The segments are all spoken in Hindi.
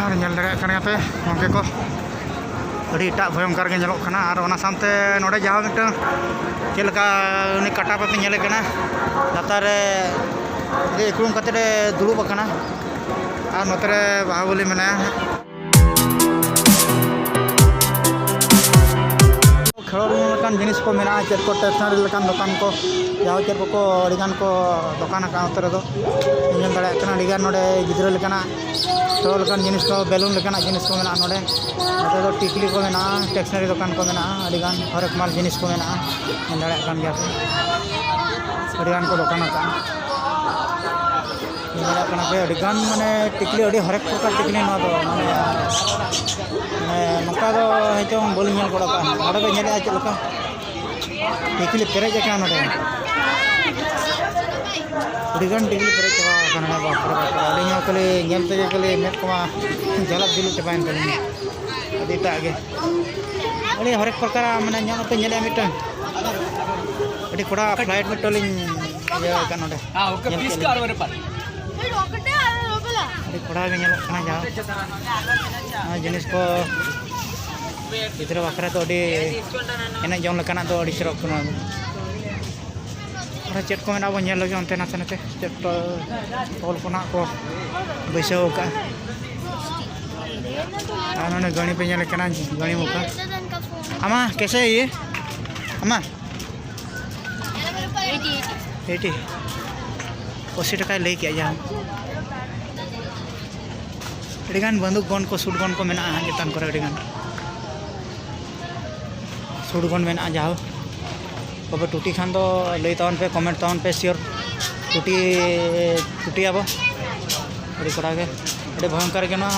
और ñel daᱲᱮᱭᱟᱜ ᱠᱟᱱᱟ ᱯᱮ ᱜᱚᱝᱠᱮ ᱠᱚ ᱟᱹᱰᱤ ᱮᱴᱟᱜ ᱵᱷᱚᱭᱚᱝᱠᱚᱨ ᱜᱮ ᱧᱮᱞᱚᱜ ᱠᱟᱱᱟ ᱟᱨ ᱚᱱᱟ ᱥᱟᱶᱛᱮ ᱱᱚᱰᱮ ᱡᱟᱦᱟᱸ ᱢᱤᱫᱴᱟᱝ ᱪᱮᱫ ᱞᱮᱠᱟ ᱩᱱᱤ ᱠᱟᱴᱟ ᱯᱮ ᱧᱮᱞᱮ ᱠᱟᱱᱟ ᱞᱟᱛᱟᱨ ᱨᱮ ᱤᱠᱲᱩᱢ ᱠᱟᱛᱮ ᱫᱩᱲᱩᱵ ᱟᱠᱟᱱᱟ ᱟᱨ ᱱᱚᱛᱮ ᱨᱮ ᱵᱟᱦᱩᱵᱚᱞᱤ ᱢᱮᱱᱟᱭᱟ खेलोड़ लेकान जिनिस को मेना चेक को स्टेशनरी लेकान दुकान को जहाँ चेक को अड़ीगान को दुकान नोते रेल दाड़ा अड़ीगान नोडे गिद्रा लेकाना तो लेकान जिनिस को बेलून लेकाना जिनिस को मेना नोडे नोते टिकली को मेना स्टेशनरी दुकान को मेना अड़ीगान हर एक माल जिनिस को मेना दाड़ा गया अड़ीगान को दुकान पे अड़ीगान माने टिकली अड़ी हर एक प्रकार टिकली माने नौका हयतो बोली नेल गड़ा नोडे पे नेले चलका टिकली पेरेज नोडे अड़ीगान टिकली पेरेज चबा बाप अड़ी खाली नेलते खाली मेद को जला दिल चबाइन तलिन अड़ी टागे अड़ी हर एक प्रकार माने नेलते नेले मिटन अड़ी कोड़ा फ्लाइट में टोलिन ये का नोडे ओके पीस का और पर अड़ी कोड़ा के नेल खाना जा जिनिस को गिद्रा बखरा तो अड़ी एने जौन लेकाना तो अड़ी सरक कना और चेट को मेना बो नेल लगे ओनते नाते नाते चेट टोल कोना को बैसाव का आ नने गणी पे नेल कना गणी मुका अमा कैसे है ये अमा 80 80 टका ले किया जा अड़ीगान बंदूक गन को सूट गन को मेना जतान करे अड़ीगान सूट गन मेना जाओ अब टूटी खान तो लई तावन पे कमेंट तावन पे श्योर टूटी टूटी अब अड़ी कड़ा के अड़ी भयंकर के ना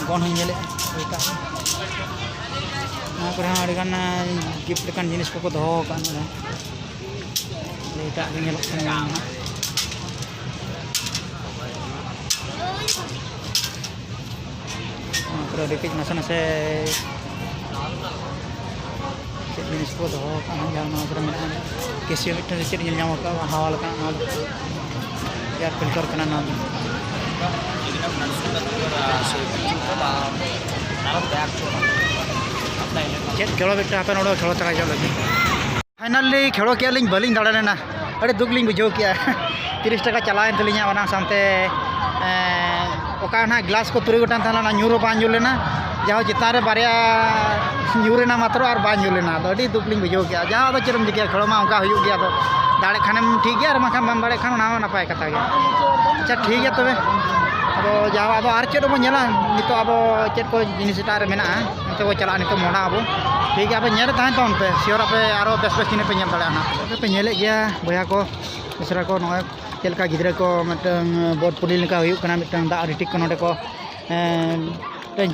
गन हन नेले एटा ना करे अड़ीगान गिफ्ट लेकान जिनिस को दोहो कान एटा के नेलो खाना पूरा देखिए नसे नसे चेक जिनिस को दोहो जहाँ पर मेना केसियो मिट्टन चेक नाम हवा लगा एयर फिल्टर करना ना चेक खेलो बेटा आप नोड़ो खेलो तक लगे फाइनली खेलो के बालिंग दाड़ा लेना अड़ी दुख लिंग बुझाव किया 30 टका चलाएन तलिया ओना सामते ओका ना ग्लास को 3 गोटान थाना ᱧᱩᱨ बा ᱧᱩᱨ लेना जहाँ चितान रे बारिया ᱧᱩᱨena मात्र और बा ᱧᱩᱨ लेना अड़ी दुख लिंग बुझाव किया जहाँ चेरम दिखे खेलो मा ओका हुयुग गया तो दाड़े खानेम ठीक गया और माखान बम दाड़े खान ना नपाय कथा गया अच्छा ठीक है तबे अब जहाँ अब आर चेद बो नेला नितो अब चेद को जिनिस एटा रे मेना नितो बो चला नितो मोड़ा अब ठीक है अब नेल ताहन तौन पे सियोर पे आरो बेस बेस जिनिस पे नेल दाड़ा ना पे नेले गया बया को दूसरा को नय चेलका गिद्रा को मिटन बोर्ड पुलिस लेका हुयुग कना मिटन दा रिटिक को नोडे को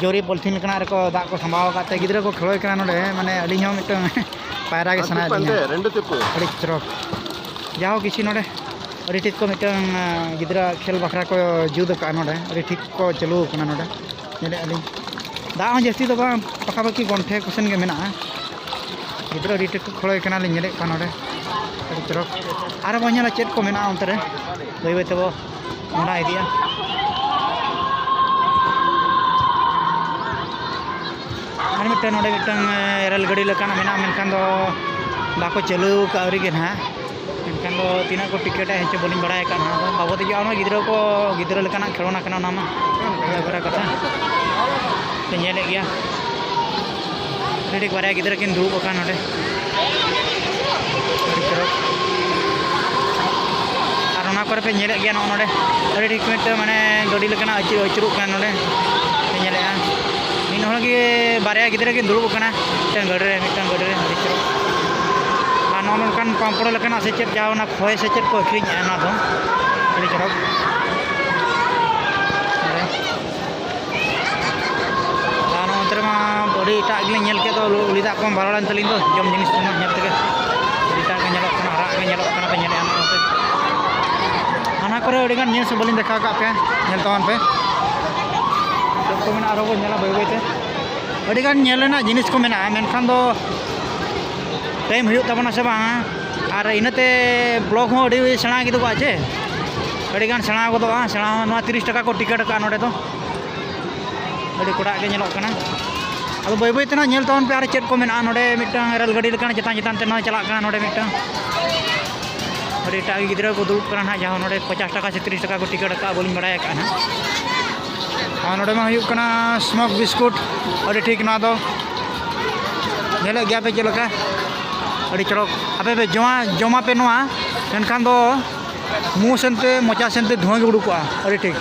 जोरी पॉलिथिन लेकना रे को दा को संभाव काते गिद्रा को खेलोय कना नोडे माने अली हो मिटन पायरा के सना अड़ी चरक जाओ किसी नोडे अड़ी ठीक को मिटन गिद्रा खेल बखरा को जुद का नोडे अड़ी ठीक को चलू कना नोडे नेले अली दा हो जस्ती तो बा पकापकी गंठे कुसन के मेना गिद्रा अड़ी ठीक को खेलोय कना ले नेले कना नोडे अड़ी चरक आर बनेला चेक को मेना अंतरे बई बई तबो मोड़ा इदिया आर मिटन नोडे मिटन रेल गाड़ी लेकाना मेना मेनखान दो बाको चलू का अवरी के ना मेनखान दो तीना को टिकट है हेचे बोलिंग बड़ाय का ना बाबो ते जानो गिद्रा लेकाना खेलोना कना नामा बरा कथा ते नेले गया रेडी बारे गिद्रा किन दुब का नोडे और करे पे नेले गया नोडे अड़ी ठीक मिट माने गाड़ी लेकाना अचुरुक का नोडे नेले इन हर के बारे गिद्रा किन दुब कना मिटन गाड़ी रे अड़ी चुरुक आ नोनकान पाम्पड़ लेकाना से चेक जावना खोय से चेक को अखरिñ ना दो अड़ी चुरुक आनो अंतर मा बड़ी एटा गले नेल के तो उलिदा कम बारोलान तलिन दो जम जिनिस को नेल तके एटा के नेलक कना रा के नेलक कना पे नेले आना करे अड़ीगान जिनिस बलिन देखा का पे नेल तवन पे को मेना आरो नेला बय बयते अड़ीगान नेलना जिनिस को मेना मेनखान दो टाइम हुयुग तबना से बांगा और इनते ब्लॉग हो अड़ी सेणा गिदो को आछे अड़ीगान सेणा गोदोआ सेणा 30 टका को टिकट का नोडे तो ᱟᱹᱰᱤ ᱠᱚᱲᱟ ᱜᱮ ᱧᱮᱞᱚᱜ ᱠᱟᱱᱟ ᱟᱫᱚ ᱵᱟᱹᱭ ᱵᱟᱹᱭ ᱛᱮ ᱱᱟᱜ ᱧᱮᱞ ᱛᱟᱵᱚᱱ ᱯᱮ ᱟᱨ ᱪᱮᱫ ᱠᱚ ᱢᱮᱱᱟᱜᱼᱟ ᱱᱚᱰᱮ ᱢᱤᱫᱴᱟᱝ ᱨᱮᱹᱞ ᱜᱟᱹᱰᱤ ᱞᱮᱠᱟᱱ ᱪᱮᱛᱟᱱ ᱛᱮ ᱱᱚᱣᱟ ᱪᱟᱞᱟᱜ ᱠᱟᱱᱟ ᱱᱚᱰᱮ ᱢᱤᱫᱴᱟᱝ ᱟᱹᱰᱤ ᱮᱴᱟᱜ ᱜᱤᱫᱽᱨᱟᱹ ᱠᱚ ᱫᱩᱲᱩᱵ ᱠᱟᱱᱟ ᱱᱟᱜ ᱡᱟᱦᱟᱸ ᱱᱚᱰे 50 ᱴᱟᱠᱟ से 30 ᱴᱟᱠᱟ ᱠᱚ ᱴᱤᱠᱤᱴ ᱟᱠᱟᱫᱼᱟ ᱵᱟᱹᱞᱤᱧ ᱵᱟᱲᱟᱭ ᱟᱠᱟᱫᱼᱟ ᱱᱟᱜ ᱟᱨ ᱱᱚᱰᱮ ᱢᱟ ᱦᱩᱭᱩᱜ ᱠᱟᱱᱟ ᱥᱢᱳᱠ ᱵᱤᱥᱠᱩᱴ ᱟᱹᱰᱤ ᱴᱷᱤᱠ ᱱᱚᱣᱟ ᱫᱚ ᱧᱮᱞᱮᱫ ᱜᱮᱭᱟ ᱯᱮ ᱪᱮᱫ ᱞᱮᱠᱟ ᱟᱹᱰᱤ ᱪᱚᱨᱚᱠ ᱟᱯᱮ ᱯᱮ ᱡᱚᱢᱟ ᱯᱮ ᱱᱚᱣᱟ ᱮᱱᱠᱷᱟन ᱫᱚ ᱢᱩ ᱥᱮᱱᱛᱮ ᱢᱚᱪᱟ ᱥᱮᱱᱛᱮ ᱫᱷᱩᱣᱟᱹ ᱜᱮ ᱩᱰᱩᱠᱚᱜᱼᱟ ᱟᱹᱰि ᱴᱷᱤक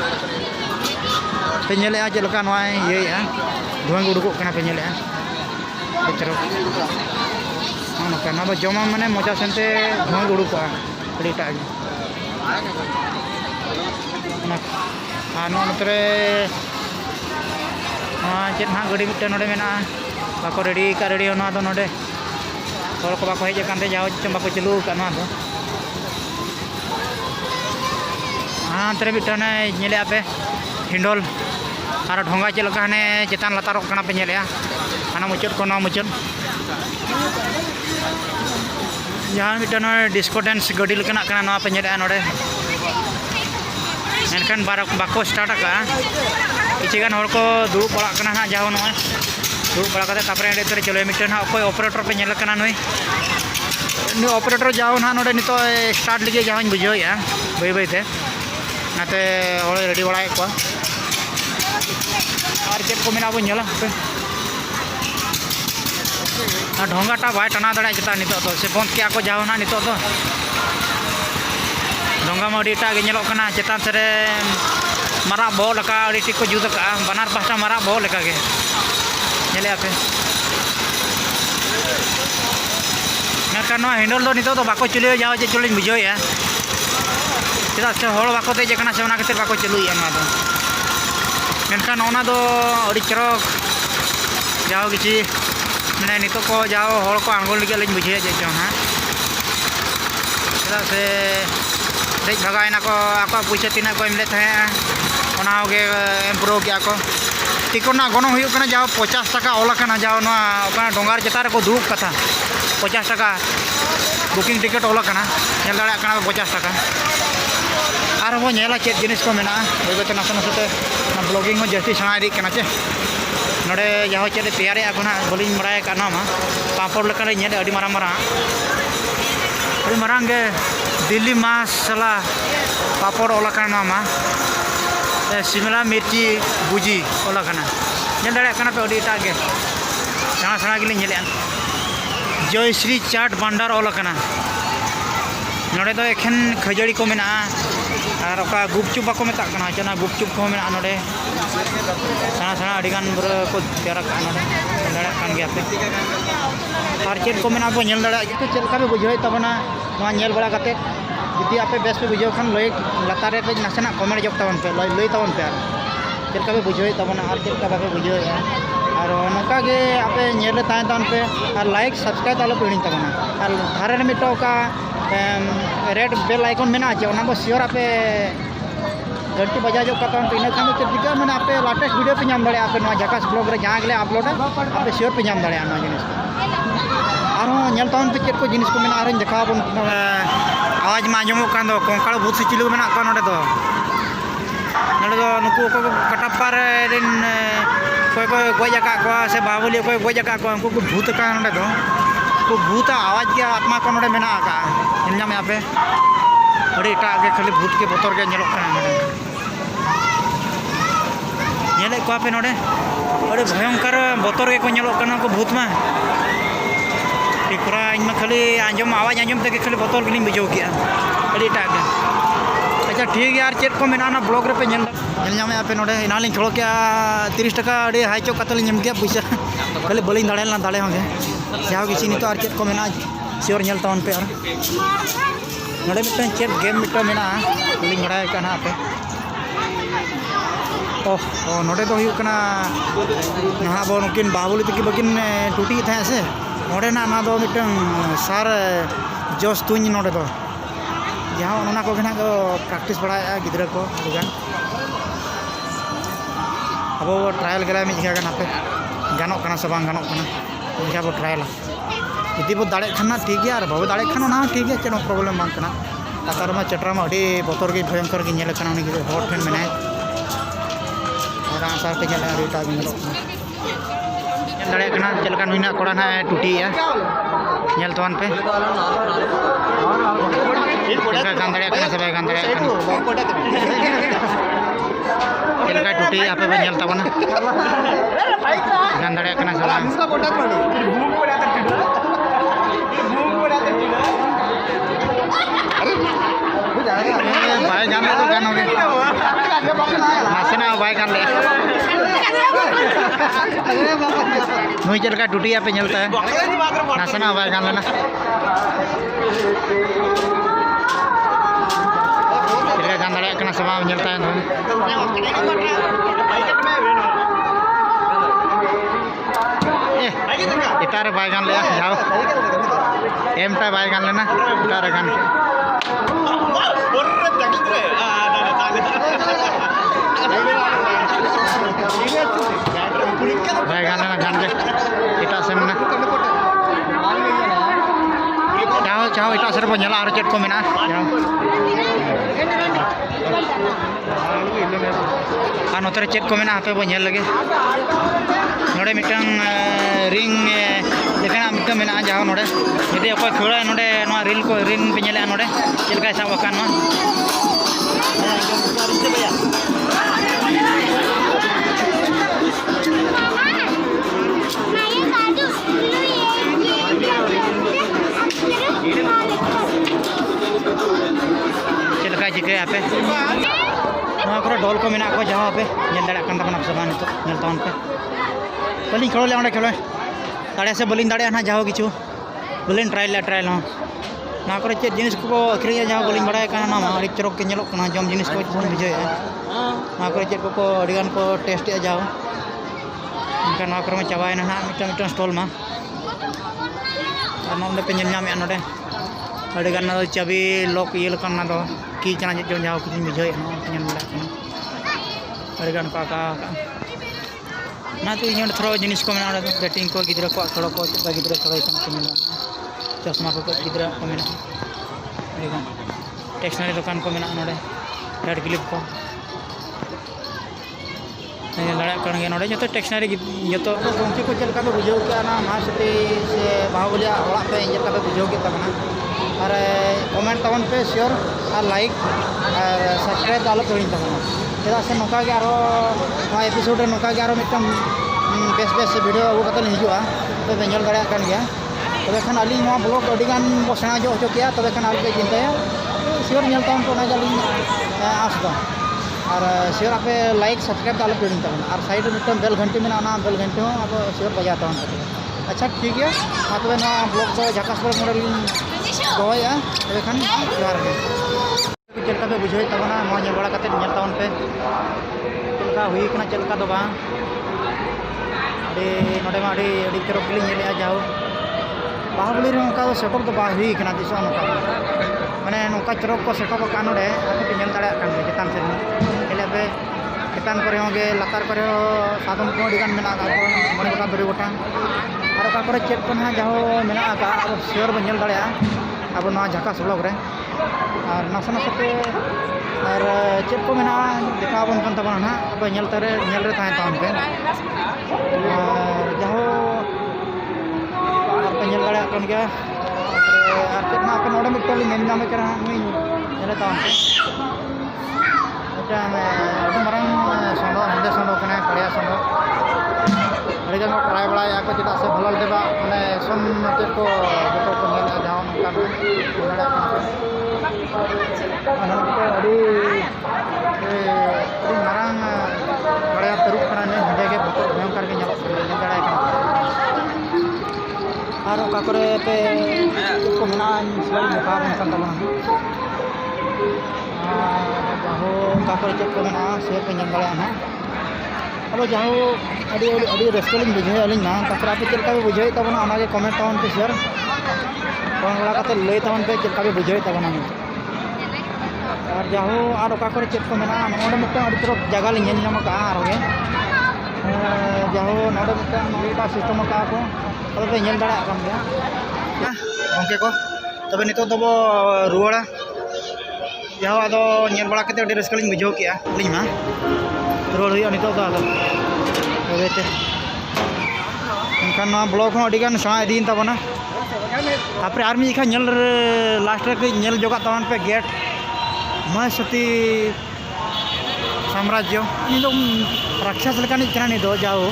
ᱯᱮ ᱧᱮᱞᱮᱜᱼᱟ ᱪᱮᱫ ᱞᱮᱠᱟ ᱱᱚᱣᱟ ᱤᱭᱟᱹᱭᱮᱜᱼᱟ ᱫᱷᱩᱣᱟᱹ ᱜᱮ ᱩᱰᱩᱠᱚᱜ ᱠᱟᱱᱟ ᱯᱮ ᱧᱮᱞᱮᱜᱼᱟ ᱟᱹᱰᱤ ᱪᱚᱨᱚᱠ ᱱᱚᱝᱠᱟ ᱱᱚᱣᱟ ᱫᱚ ᱡᱚᱢᱟ ᱢᱟᱱᱮ ᱢᱚᱪᱟ ᱥᱮᱱᱛᱮ ᱫᱷᱩᱣᱟᱹ ᱜᱮ ᱩᱰᱩᱠᱚᱜᱼᱟ ᱟᱹᱰᱤ ᱮᱴᱟᱜ ᱜᱮ ᱟᱨ ᱱᱚᱛᱮ ᱨᱮ ᱱᱚᱣᱟ ᱪᱮᱫ ᱱᱟᱦᱟᱜ ᱜᱟᱹᱰᱤ ᱢᱤᱫᱴᱮᱱ ᱱᱚᱰᱮ ᱢᱮᱱᱟᱜᱼᱟ ᱵᱟᱠᱚ ᱨᱮᱰᱤ ᱟᱠᱟᱫ ᱨᱮᱰᱤ ᱱᱚᱣᱟ ᱫᱚ ᱱᱚᱰᱮ ᱦᱚᱲ ko bako hej akan te jauh cuma bako celu kan nᱚᱣᱟ ᱫᱚ ᱟᱱᱛᱨᱮ ᱢᱤᱫᱴᱟᱝ ᱧᱮᱞᱮ ᱟᱯᱮ ᱦᱤᱸᱰᱚᱞ ᱟᱨ ᱰᱷᱚᱸᱜᱟ ᱪᱮᱫ ᱞᱮᱠᱟ ᱦᱟᱱᱮ ᱪᱮᱛᱟᱱ ᱞᱟᱛᱟᱨᱚᱜ ᱠᱟᱱᱟ ᱯᱮ ᱧᱮᱞᱮᱜᱼᱟ ᱦᱟᱱᱟ ᱢᱩᱪᱟᱹᱫ ᱠᱷᱚᱱ ᱱᱚᱣᱟ ᱢᱩᱪᱟᱹᱫ ᱡᱟᱦᱟᱸ ᱢᱤᱫᱴᱟᱝ ᱰᱤᱥᱠᱳ ᱰᱮᱱᱥ ᱜᱟᱹᱰᱤ ᱞᱮᱠᱟᱱᱟᱜ ᱠᱟᱱᱟ ᱱᱚᱣᱟ ᱯᱮ ᱧᱮᱞᱮᱜᱼᱟ ᱱᱚᱰᱮ ᱮᱱᱠᱷᱟᱱ ᱵᱟᱠᱚ ᱥᱴᱟर्ट ᱟᱠᱟᱜᱼᱟ ᱠᱤᱪᱷᱩ ᱜᱟᱱ ᱦᱚᱲ ko ᱫᱩᱲᱩᱵ ᱵᱟᱲᱟᱜ ᱠᱟᱱᱟ ᱱᱟᱜ ᱡᱟᱦᱟᱸ ᱱᱚᱜᱼᱚᱭ ᱫᱩᱲᱩᱵ ᱵᱟᱲᱟ ᱠᱟᱛᱮ ᱛᱟᱯᱚᱨᱮ ᱮᱸᱰᱮ ᱛᱮ ᱪᱚᱞᱚ ᱢᱤᱫᱴᱟᱝ ᱱᱟᱜ ᱚᱠᱚᱭ ᱚᱯᱟᱨᱮᱴᱚᱨ ᱯᱮ ᱧᱮᱞ ᱠᱟᱱᱟ ᱱᱩᱭ ऑपरेटर जाओ ना नोडे नितो स्टार्ट लगे जहाँ बुझेगा बै बैते नाते और रेडी बड़ा को और चेक को मेना बो नेला ढोंगाटा भाई टना दाड़ा चेता नितो तो से बंद किया को जाओ ना नितो तो ढोंगा में अड़ीटा गे नेलो कना चेतान से मारा बो लका अड़ी टिक को जुद का बनार पास्टा मारा बो लका गे नेले आपे मेनखान हिंडल दो नितो तो बाको चलुया जाओ जे चलिन बुझेया चेदा से हड़ बाको तेज कना से ओना खातिर बाको चलुया ना दो मेनखान ओना दो अड़ी चरक जाओ किछि माने नितो को जाओ हड़ को आंगुल लगे लिन बुझेया जे जो हां चेदा से देख भगायना को आको पुइसा तिना को एमले थाया ओना होगे एम्प्रो गया को टिकट ना गनो हुयो कना जाओ 50 टाका ओला कना जाओ ना ओकना डोंगार चेता रे को दुड़ुब कथा 50 टाका बुकिंग टिकट ओला कना नेल दाड़ा कना 50 टाका आर हो नेला चेत जिनिस को मेना बेबेते नासे नासे ब्लॉगिंग हो जस्ती सना इदी कना चे नोडे जाहो चेत तैयारी आकोना बलिन बड़ाय काना मा पापड़ लेका नेल अडी मारांग गे दिल्ली मसाला पापड़ ओला कना मा शिमला मिर्ची बुजी ओला कना नेल दाड़ा कना पे अडी टागे सना सना गिली नेले जय श्री चाट भंडार ओला कना नोडे दो एखन खजड़ी को मेना और ओका गुपचुप बाको मेता कना चना गुपचुप को मेना नोडे सना सना अडिगान बुरा को तेरा का नोडे दाड़ा कान गया पे और चेत को मेना बो नेल दाड़ा तो चेल का बे बुझाई तबना नवा नेल बड़ा काते जदि आपे बेस पे बुझाव खान लय लतारे पे नासेना कमेंट जब तबन पे लय तबन पे चेल का बे बुझाई तबना और चेल का बाके बुझाया और नौका के आपे नेले तान पे और लाइक सब्सक्राइब आलो पे तबना और धारे मिटो का रेड बेल आइकन मेना आछे ओना को शेयर आपे घंटी बजा जो का पे इना खान चिका माने आपे लेटेस्ट वीडियो पे नाम दाड़े आपे नवा जकास ब्लॉग रे जहां गेले अपलोड आपे शेयर पे नाम दाड़े ना जिनिस और नेल तान पे चेक को जिनिस को मेना आर देखा बन आवाज मा आजमो कान दो कोंकाड़ भूत से चिलु मेना को नोडे दो नुकु को कटापार रिन कोई कोई गज आका को से बाहुबली कोई गज आका को उनको को भूत का नोडे दो को भूत आवाज के आत्मा को नोडे मेना आका नेल में आपे अड़ी एटा के खाली भूत के बतर के नेलो कना नोडे नेले को आपे नोडे अड़ी भयंकर बतर के को नेलो कना को भूत मा टिकरा इन खाली आंजम आवाज आंजम ते खाली बतर गिनी बुझाव किया अड़ी एटा के अच्छा ठीक है यार चेक को मेना ना ब्लॉग रे पे नेल नामे आपे नोडे इनालिन छोड़ो क्या 30 टाका अड़ी हाई चो कतल नेम गया पैसा खाली बलिन दाड़े ना दाड़े होगे जाओ किसी नि तो और चेक को मेना श्योर नेल तावन पे और नोडे मिटन चेक गेम मिटो मेना बलिन बड़ाय काना आपे ओ नोडे तो हुयु कना नहा बो नुकिन बाहुबली तकी बकिन टूटी था से नोडे ना दो मिटन सार जोश तुኝ नोडे दो जहाँ उन्होंने को ना प्रैक्टिस बड़ा गिद्रा को दुगान अब ट्रायल गला में जगह पे गानों कना से बांग गानों कना जगह वो ट्रायल यदि वो दाड़े खाना ठीक है और बाबू दाड़े खाना ना ठीक है चलो प्रॉब्लम बांग कना लातार में चटरा में अड़ी बतर के भयंकर के नेल कना उनी हॉट फैन मेना और ᱟᱥᱟᱨ ᱛᱮ ᱧᱮᱞ ᱟᱹᱰᱤ ᱴᱟᱜ ᱧᱮᱞᱚᱜ ᱠᱟᱱᱟ ᱧᱮᱞ ᱫᱟᱲᱮᱭᱟᱜ ᱠᱟᱱᱟ ᱪᱮᱫ ᱞᱮᱠᱟ ᱱᱩᱭᱱᱟᱜ ᱠᱚᱲᱟ ᱱᱟᱜ ᱴᱩᱴᱤᱭᱟ ᱧᱮᱞ ᱛᱟᱵᱚᱱ ᱯᱮ ᱪᱮᱫ ᱜᱟᱱ ᱫᱟᱲᱮᱭᱟᱜ ᱠᱟᱱᱟ ᱥᱮ ᱵᱟᱭ ᱜᱟᱱ ᱫᱟᱲᱮᱭᱟᱜ ᱠᱟᱱᱟ चल का टूटी आप पे तबना गान दाड़ा कना सला बाय गान ले तो गान होगे नासेना बाय गान ले नुई चल का टूटी आप पे नासेना बाय गान लेना गान दाड़ा कना समा ñelta है इतारे बाय गान ले जाओ एमटा बाय गान लेना इतारे गान बाय गान लेना गान के इटा से मना जाओ जाओ इटा से बो ñela आरो चेट को मेना जाओ और नोतरे चेक को मेना पे बो ñel लगे नोडे मिटंग रिंग लेकना मिटंग मेना जाओ नोडे यदि अकोय खेला नोडे नो रील को रिंग पे ñela नोडे चेलका साब वकान नो चेलका जिके आपे ढोल को मेना को जहाँ पे ñel दाड़ा कान तबना समान तो ñel तावन पे बलिन खेलो ले ओंडे खेलो दाड़ा से बलिन दाड़ा ना जाओ किछु बलिन ट्रायल हो ना करे चेत जिनिस को अखरिया जहाँ बलिन बड़ाय काना ना अड़ी चरक के ñelok काना जम जिनिस को बुझे ना करे चेत को अड़ीगान को टेस्ट ए जाओ इनका ना करे में चाबाय ना मिटन स्टॉल मा और नोंडे पे ñel ñाम नोडे अड़ीगान ना चाबी लॉक ये लकन ना दो की चना जो जाओ कुछ बुझे ना ñel ना अड़ीगान का ना तो इन थ्रो जिनिस को मेना बैटिंग को गिद्रा को खड़ो को गिद्रा खड़ो चश्मा को गिद्रा को मेना टेक्सनारी दुकान को मेना नोडे रेड क्लिप को लड़ा नोडे जो टेक्सनारी जो गमके को चलका पे बुझाव के महाशक्ति से बाहुबली ओड़ा पे चलका पे बुझाव के तबना और कमेंट तबन पे शेयर और लाइक और सब्सक्राइब आलो करें तबना चेदा से नौका के आरो एपिसोड रे नौका के आरो मिटम बेस बेस वीडियो अगु कतल हिजुआ तो बेंजल दाड़ा कान गया तबे खान अली नवा ब्लॉग अडिगान बो सेना जो होचो किया तबे खान आलि पे चिंताया शेयर ñel तावन तो ना जाली आस दो और शेयर आपे लाइक सब्सक्राइब आलो करें तबना और साइड में मिटम बेल घंटी में ना बेल घंटी हो अब शेयर बजा तावन अच्छा ठीक है तबे ना ब्लॉग तो झाकास पर मॉडल दोया तबे खान जोहार के चलका पे बुझे तबना मो ñel बड़ा कते ñel तावन पे चलका हुई कना चलका दो बा अरे नोडे मा अड़ी चरक के ñelया जाओ बाहुबली रे उनका सेटअप तो बा हुई कना दिसो उनका माने नोका चरक को सेटअप का नोडे आपे ñel दाड़ा कान चेतान से एले पे चेतान करे होगे लतार करे साधन को अड़ी गान मेना का मने गोटा दुरी गोटा और का करे चेक को ना जाओ मेना का अब शेयर बो ñel दाड़ा अब ना झाकास ब्लॉग रे और नासा नासाते और चेक को मेना देखा बन कन तबना ना अब ñel रे ताहे तावन पे और जाओ और पे ñel दाड़ा कन गया और चेक ना पे नोडे मिटल नेम नाम के रहा नुई ñel तावन पे eta अडी मरंग सोंडो हंदे सोंडो कने कड़िया सोंडो अड़ी गान ट्राई बड़ा या को चेदा से भलल देबा माने सोम चेक को जतो को ñel जाओ नका दाड़ा अड़ी मारांग बड़ा तरुक ने हंदे के भयंकर के ñelok दाड़ा और का करे पे को मेना सलाई मुका बन तबना जाहो का करे चेक को मेना से पे ñel दाड़ा ना अब जाहो अड़ी रेस्टोरेंट बुझे अलिन ना तकरा पे चलका पे बुझे तबना ओना के कमेंट तावन पे शेयर कोन बड़ा कते लई तावन पे चलका पे बुझे तबना और जाहो और का करे चेक को मेना नोडे मिटन अड़ी तरफ जगह ले ñel ñam का आरोगे जाहो नोडे मिटन नोडा सिस्टम का को अब पे ñel दाड़ा कान गया गमके को तबे नितो दबो रुवाड़ा जाहो आदो ñel बड़ा कते अड़ी रस्कलिन बुझो किया लिमा रोड हुई नितो तो बेटे एनखान ब्लॉक हो अड़ी गान सेवा इदीन तबना तापर आर मी खा लास्ट रे नेल जोगा तवन पे गेट महासती साम्राज्य इन दो राक्षस लेकानी कना नि दो जाओ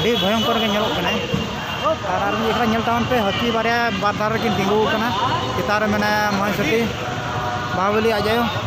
डी भयंकर के नेलो कना आर मी खा नेल तवन पे हकी बारे बार दार किन तिंगु कना चितार मेना महासती बाहुबली आ जायो